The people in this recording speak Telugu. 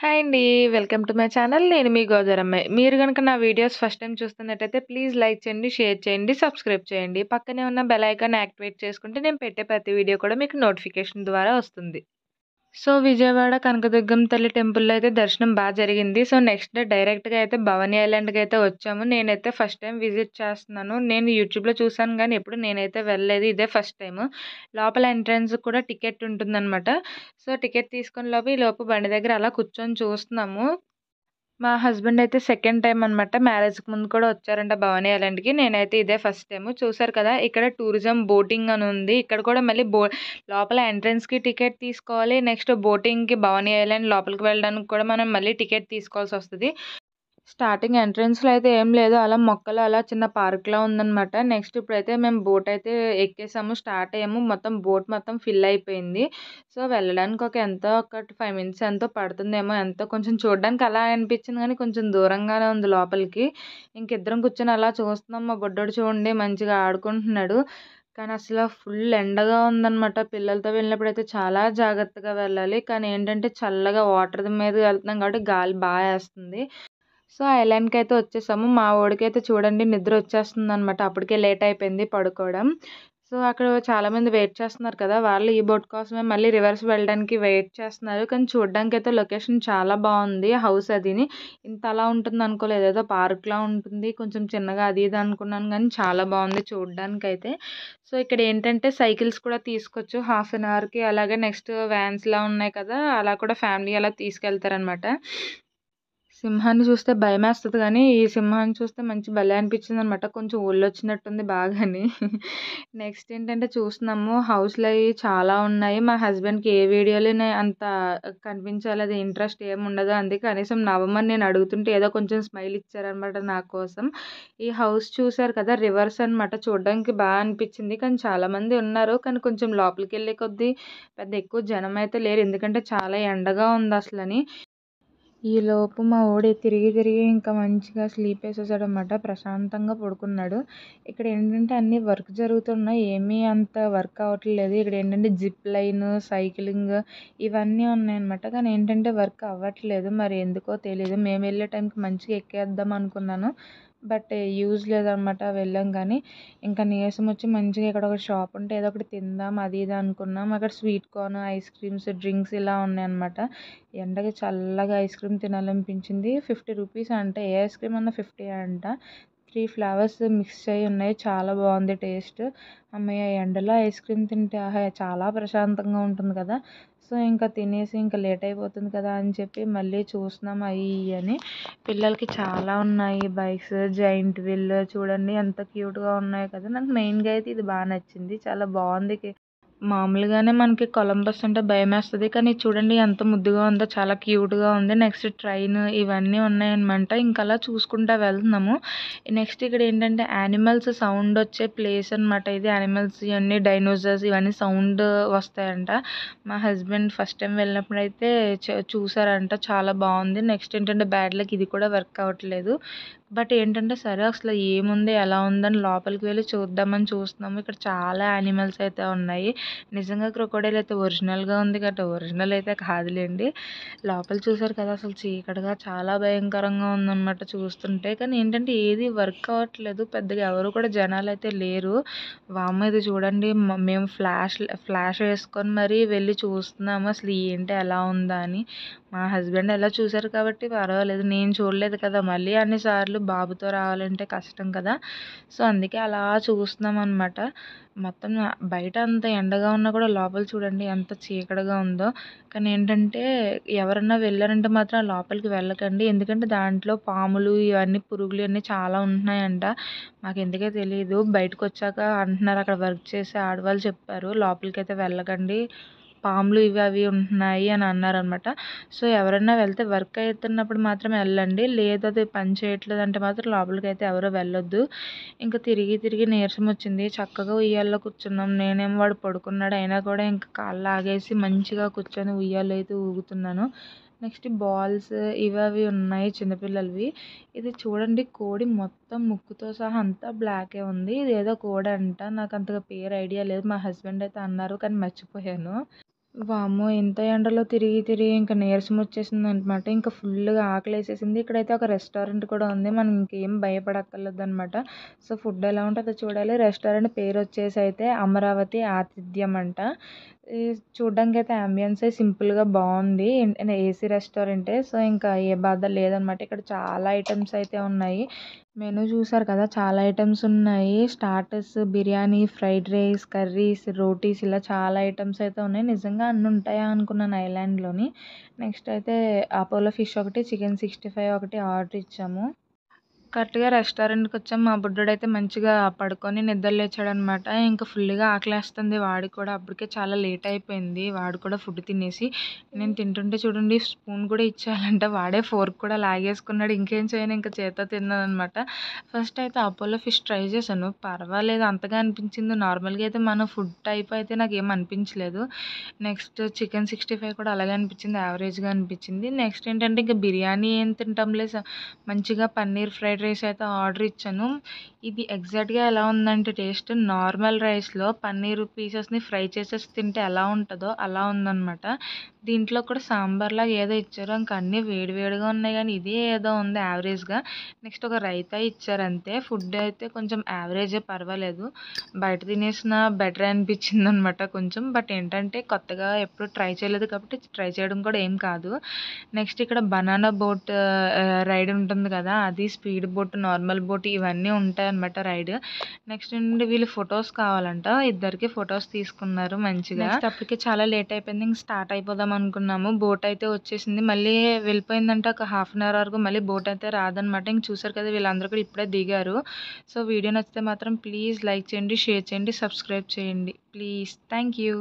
హాయ్ అండి. Welcome to my channel. నేను మీ గోదారమ్మాయి. మీరు గనుక నా వీడియోస్ ఫస్ట్ టైమ్ చూస్తున్నట్టయితే ప్లీజ్ లైక్ చేయండి, షేర్ చేయండి, సబ్స్క్రైబ్ చేయండి. పక్కనే ఉన్న బెల్ ఐకాన్ యాక్టివేట్ చేసుకుంటే నేను పెట్టే ప్రతి వీడియో కూడా మీకు నోటిఫికేషన్ ద్వారా వస్తుంది. సో, విజయవాడ కనకదుర్గమ్మ తల్లి టెంపుల్‌లో అయితే దర్శనం జరిగింది. సో, నెక్స్ట్ డే డైరెక్ట్‌గా అయితే భవానీ ఐలాండ్‌కైతే వచ్చాము. నేనైతే ఫస్ట్ టైమ్ విజిట్ చేస్తున్నాను. నేను యూట్యూబ్‌లో చూసాను గానీ ఎప్పుడు నేనైతే వెళ్ళలేదు. ఇదే ఫస్ట్ టైము. లోపల ఎంట్రన్స్‌కి కూడా టికెట్ ఉంటుందనమాట. సో, టికెట్ తీసుకునే ఈలోపు బండి దగ్గర అలా కూర్చొని చూస్తున్నాము. మా హస్బెండ్ అయితే సెకండ్ టైమ్ అనమాట. మ్యారేజ్‌కి ముందు కూడా వచ్చారంట భవానీ ఐలాండ్‌కి. నేనైతే ఇదే ఫస్ట్ టైము. చూసారు కదా! ఇక్కడ టూరిజం బోటింగ్ అని ఉంది. ఇక్కడ కూడా మళ్ళీ లోపల ఎంట్రన్స్‌కి టికెట్ తీసుకోవాలి. నెక్స్ట్ బోటింగ్‌కి భవానీ ఐలాండ్ లోపలికి వెళ్ళడానికి కూడా మనం మళ్ళీ టికెట్ తీసుకోవాల్సొస్తది. స్టార్టింగ్ ఎంట్రన్స్‌లో అయితే ఏం లేదు. అలా మొక్కలు అలా చిన్న పార్క్‌లా ఉందనమాట. నెక్స్ట్ ఇప్పుడైతే మేము బోట్ అయితే ఎక్కేసాము. స్టార్ట్ అయ్యాము. మొత్తం బోట్ మొత్తం ఫిల్ అయిపోయింది. సో, వెళ్ళడానికి ఒక 5 మినిట్స్ ఎంతో పడుతుందేమో ఎంతో కొంచెం చూడడానికి అలా అనిపించింది గానీ కొంచెం దూరంగానే ఉంది లోపలికి. ఇంకిద్దరం కూర్చొని అలా చూస్తున్నాం. మా బుడ్డోడు చూడండి మంచిగా ఆడుకుంటున్నాడు. కానీ అసల ఫుల్ ఎండగా ఉందనమాట. పిల్లలతో వెళ్ళినప్పుడైతే చాలా జాగ్రత్తగా వెళ్ళాలి. కానీ ఏంటంటే చల్లగా వాటర్ మీద వెళ్తున్నాం కాబట్టి గాలి ఏస్తుంది. సో, ఐలాండ్‌కైతే వచ్చేసాము. మా వోడికైతే చూడండి నిద్రొచ్చేస్తుందనమాట. అప్పటికే లేట్ అయిపోయింది పడుకోవడం. సో, అక్కడ చాలామంది వెయిట్ చేస్తున్నారు కదా! వాళ్ళు ఈ బోట్ కోసమే మళ్ళీ రివర్స్ వెళ్ళడానికి వెయిట్ చేస్తున్నారు. కానీ చూడ్డానికైతే లొకేషన్ చాలా బావుంది. హౌస్ అదిని. ఇంతలా ఉంటుందనుకోలేదు. ఏదో పార్క్‌లా ఉంటుంది. కొంచెం చిన్నగా అది ఇది అనుకున్నాను గానీ చాలా బావుంది చూడ్డానికైతే. సో, ఇక్కడేంటంటే సైకిల్స్ కూడా తీసుకోవచ్చు. హాఫ్ ఎన్ అవర్‌కి అలాగే నెక్స్ట్ వ్యాన్స్‌లా ఉన్నాయి కదా! అలా కూడా ఫ్యామిలీ అలా తీసుకెళ్తారనమాట. సింహాన్ని చూస్తే భయమేస్తది గానీ, ఈ సింహాన్ని చూస్తే భలే అనిపించిందనమాట. కొంచెం ఒళ్ళొచ్చినట్టుంది బాగాని. నెక్స్ట్ ఏంటంటే చూస్తున్నాము హౌస్‌లయి చాలా ఉన్నాయి. మా హస్బెండ్‌కి ఏ వీడియోలోని అంత కనిపించాలి ఇంట్రెస్ట్ ఏముండదు. అందుకే కనీసం నవ్వమని నేను అడుగుతుంటే ఏదో కొంచెం స్మైల్ ఇచ్చారనమాట నా కోసం. ఈ హౌస్ చూసారు కదా! రివర్స్ అనమాట. చూడడానికి అనిపించింది. కానీ చాలామంది ఉన్నారు. కానీ కొంచెం లోపలికెళ్ళే కొద్దీ పెద్ద ఎక్కువ జనమైతే లేరు. ఎందుకంటే చాలా ఎండగా ఉందసలని. ఈలోపు మా వోడు తిరిగి తిరిగి ఇంకా మంచిగా స్లీపేసేసాడనమాట. ప్రశాంతంగా పడుకున్నాడు. ఇక్కడేంటంటే అన్నీ వర్క్ జరుగుతున్నాయి. ఏమీ అంత వర్క్ అవ్వట్లేదు. ఇక్కడేంటంటే జిప్ లైన్, సైక్లింగ్ ఇవన్నీ ఉన్నాయన్నమాట. కానీ ఏంటంటే వర్క్ అవ్వట్లేదు. మరి ఎందుకో తెలీదు. మేమెళ్ళే టైంకి మంచిగా ఎక్కేద్దాం అనుకున్నాను. బట్ యూజ్ లేదనమాట వెళ్ళాం కానీ. ఇంకా నీరసం వచ్చి మంచిగా ఇక్కడ ఒక షాప్ ఉంటే ఏదో ఒకటి తిందాం అది ఇది అనుకున్నాం. అక్కడ sweet corn, ice creams, drinks ఇలా ఉన్నాయన్నమాట. ఎండకి చల్లగా ఐస్ క్రీమ్ తినాలనిపించింది. 50 రూపీస్ అంట. ఏ ఐస్ క్రీమ్ అన్నా 50 అంట. 3 ఫ్లేవర్స్ మిక్స్ అయ్యి ఉన్నాయి. చాలా బాగుంది టేస్ట్. హమ్మయ్య! ఎండలో ఐస్ క్రీమ్ తింటే ఆహా! చాలా ప్రశాంతంగా ఉంటుంది కదా! సో, ఇంకా తినేసి ఇంకా లేట్ అయిపోతుంది కదా అని చెప్పి మళ్ళీ చూస్తున్నాం అయి ఇయి అని. పిల్లలకి చాలా ఉన్నాయి బైక్స్. జైంట్ వీల్ చూడండి ఎంత క్యూట్‌గా ఉన్నాయో కదా! నాకు మెయిన్‌గా అయితే ఇది నచ్చింది. చాలా బాగుంది. మామూలుగానే మనకి కొలంబస్ అంటే భయమేస్తది. కానీ ఇది చూడండి ఎంత ముద్దుగా ఉందో చాలా క్యూట్‌గా ఉంది. నెక్స్ట్ ట్రైన్ ఇవన్నీ ఉన్నాయన్నమాట. ఇంకలా చూసుకుంటా వెళ్తున్నాము. నెక్స్ట్ ఇక్కడేంటంటే యానిమల్స్ సౌండ్ వచ్చే ప్లేస్ అనమాట ఇది. యానిమల్స్ ఇవన్నీ డైనోసార్స్ ఇవన్నీ సౌండ్ వస్తాయంట. మా హస్బెండ్ ఫస్ట్ టైం వెళ్ళినప్పుడైతే చూసారంట. చాలా బాగుంది. నెక్స్ట్ ఏంటంటే బ్యాడ్ లక్ ఇది కూడా వర్క్ అవ్వట్లేదు. బట్ ఏంటంటే సరే అసలు ఏముంది, ఎలా ఉందని లోపలికి వెళ్లి చూద్దామని చూస్తున్నాము. ఇక్కడ చాలా యానిమల్స్ అయితే ఉన్నాయి. నిజంగా క్రొకోడైల్ అయితే ఒరిజినల్‌గా ఉంది గట్ట ఒరిజినల్ అయితే కాదులెండి. లోపల చూసారు కదా! అసలు చీకటిగా చాలా భయంకరంగా ఉందన్నమాట చూస్తుంటే. కానీ ఏంటంటే ఏది వర్క్ అవ్వట్లేదు. పెద్దగా ఎవరు కూడా జనాలైతే లేరు. వామ్మో! ఇది చూడండి మేము ఫ్లాష్ వేసుకొని మరీ వెళ్లి చూస్తున్నాము. అసలు ఏంటి ఎలా ఉందా అని. మా హస్బెండ్ ఎలా చూసారు కాబట్టి పర్వాలేదు. నేను చూడలేదు కదా! మళ్ళీ అన్ని సార్లు బాబుతో రావాలంటే కష్టం కదా! సో, అందుకే అలా చూస్తున్నామన్నమాట. మొత్తం బయట అంత ఎండగా ఉన్నా కూడా లోపల చూడండి ఎంత చీకటిగా ఉందో. కానీ ఏంటంటే ఎవరన్నా వెళ్లారంటే మాత్రం లోపలికి వెళ్ళకండి. ఎందుకంటే దాంట్లో పాములు ఇవన్నీ పురుగులు ఇవన్నీ చాలా ఉంటున్నాయంట. మాకెందుకో తెలీదు. బయటకొచ్చాక అంటున్నారు అక్కడ వర్క్ చేసే ఆడవాళ్ళు చెప్పారు. లోపలికైతే వెళ్ళకండి. పాములు ఇవి అవి ఉంటున్నాయి అని అన్నారనమాట. సో, ఎవరైనా వెళ్తే వర్క్ అవుతున్నప్పుడు మాత్రం వెళ్ళండి. లేదు అది పని చేయట్లేదంటే మాత్రం లోపలికైతే ఎవరు వెళ్ళొద్దు. ఇంకా తిరిగి తిరిగి నీరసం వచ్చింది. చక్కగా ఉయ్యాల్లో కూర్చున్నాం. నేనేమో వాడు పడుకున్నాడు. అయినా కూడా ఇంకా కాళ్ళు లాగేసి మంచిగా కూర్చొని ఉయ్యాల్లో అయితే ఊగుతున్నాను. నెక్స్ట్ బాల్స్ ఇవి అవి ఉన్నాయి చిన్నపిల్లలవి. ఇది చూడండి కోడి మొత్తం ముక్కుతో సహా అంతా బ్లాకే ఉంది. ఇదేదో కోడంట. నాకు అంతగా పేరు ఐడియా లేదు. మా హస్బెండ్ అయితే అన్నారు కానీ మర్చిపోయాను. వామ్మో! ఇంత ఎండలో తిరిగి, తిరిగి ఇంక నీరసం వచ్చేసిందనమాట. ఇంక ఫుల్లుగా ఆకలేసేసింది. ఇక్కడైతే ఒక రెస్టారెంట్ కూడా ఉంది. మనం ఇంకేం భయపడక్కర్లేదనమాట. సో, ఫుడ్ ఎలా ఉంటదో చూడాలి. రెస్టారెంట్ పేరొచ్చేసి అయితే అమరావతి ఆతిథ్యం అంట. ఈ చూడ్డానికైతే యాంబియన్సే సింపుల్‌గా బావుంది. ఏసీ రెస్టారెంటే. సో, ఇంకా ఏ బాధ లేదనమాట. ఇక్కడ చాలా ఐటెమ్స్ అయితే ఉన్నాయి. మెనూ చూసారు కదా! చాలా ఐటెమ్స్ ఉన్నాయి. Starters, biryani, fried rice, curries, rotis ఇలా చాలా ఐటెమ్స్ అయితే ఉన్నాయి. నిజంగా అన్ని ఉంటాయా అనుకున్నాను ఐలాండ్‌లోని. నెక్స్ట్ అయితే అపోలో ఫిష్ ఒకటి, చికెన్ 65 ఒకటి ఆర్డర్ ఇచ్చాము. కరెక్ట్‌గా రెస్టారెంట్‌కొచ్చాం. మా బుడ్డోడైతే మంచిగా పడుకొని నిద్ర లేచాడనమాట. ఇంక ఫుల్లుగా ఆకలేస్తుంది వాడికి కూడా. అప్పటికే చాలా లేట్ అయిపోయింది. వాడు కూడా ఫుడ్ తినేసి నేను తింటుంటే చూడండి స్పూన్ కూడా ఇచ్చేయాలంట. వాడే ఫోర్క్ కూడా లాగేసుకున్నాడు. ఇంకేం చేయను ఇంక చేత్తో తిన్నాననమాట. ఫస్ట్ అయితే అపోలో ఫిష్ ట్రై చేశాను. పర్వాలేదు అంతగా అనిపించింది. నార్మల్‌గా అయితే మన ఫుడ్ టైప్ అయితే నాకేం అనిపించలేదు. నెక్స్ట్ చికెన్ 65 కూడా అలాగే అనిపించింది. యావరేజ్‌గా అనిపించింది. నెక్స్ట్ ఏంటంటే ఇంక బిర్యానీ ఏం తింటాంలే మంచిగా పన్నీర్ ఫ్రైడ్ రైస్ అయితే ఆర్డర్ ఇచ్చాను. ఇది ఎగ్జాక్ట్‌గా ఎలా ఉందంటే టేస్ట్ నార్మల్ రైస్‌లో పన్నీర్ పీసెస్‌ని ఫ్రై చేసేసి తింటే ఎలా ఉంటదో అలా ఉందనమాట. దీంట్లో కూడా సాంబార్‌లాగా ఏదో ఇచ్చారు. ఇంక అన్నీ వేడి వేడిగా ఉన్నాయి గానీ ఇదే ఏదో ఉంది యావరేజ్‌గా. నెక్స్ట్ ఒక రైతా ఇచ్చారు అంతే. ఫుడ్ అయితే కొంచెం యావరేజే పర్వాలేదు. బయట తినేసినా బెటరే అనిపించిందనమాట కొంచెం. బట్ ఏంటంటే కొత్తగా ఎప్పుడు ట్రై చేయలేదు కాబట్టి ట్రై చేయడం కూడా ఏం కాదు. నెక్స్ట్ ఇక్కడ బనానా బోట్ రైడ్ ఉంటుంది కదా! అది స్పీడ్ బోట్, నార్మల్ బోట్ ఇవన్నీ ఉంటాయన్నమాట రైడ్. నెక్స్ట్ ఏంటంటే వీళ్ళు ఫోటోస్ కావాలంట. ఇద్దరికి ఫోటోస్ తీసుకున్నారు మంచిగా. నెక్స్ట్ అప్పటికే చాలా లేట్ అయిపోయింది. ఇంక స్టార్ట్ అయిపోదాం అనుకున్నాము. బోట్ అయితే వచ్చేసింది. మళ్ళీ వెళ్ళిపోయిందంట ఒక హాఫ్ అన్ అవర్ వరకు మళ్ళీ బోట్ అయితే రాదనమాట. ఇంక చూసారు కదా వీళ్ళందరూ కూడా ఇప్పుడే దిగారు. సో, వీడియో నచ్చితే మాత్రం ప్లీజ్ లైక్ చేయండి, షేర్ చేయండి, సబ్స్క్రైబ్ చేయండి. ప్లీజ్. Thank you.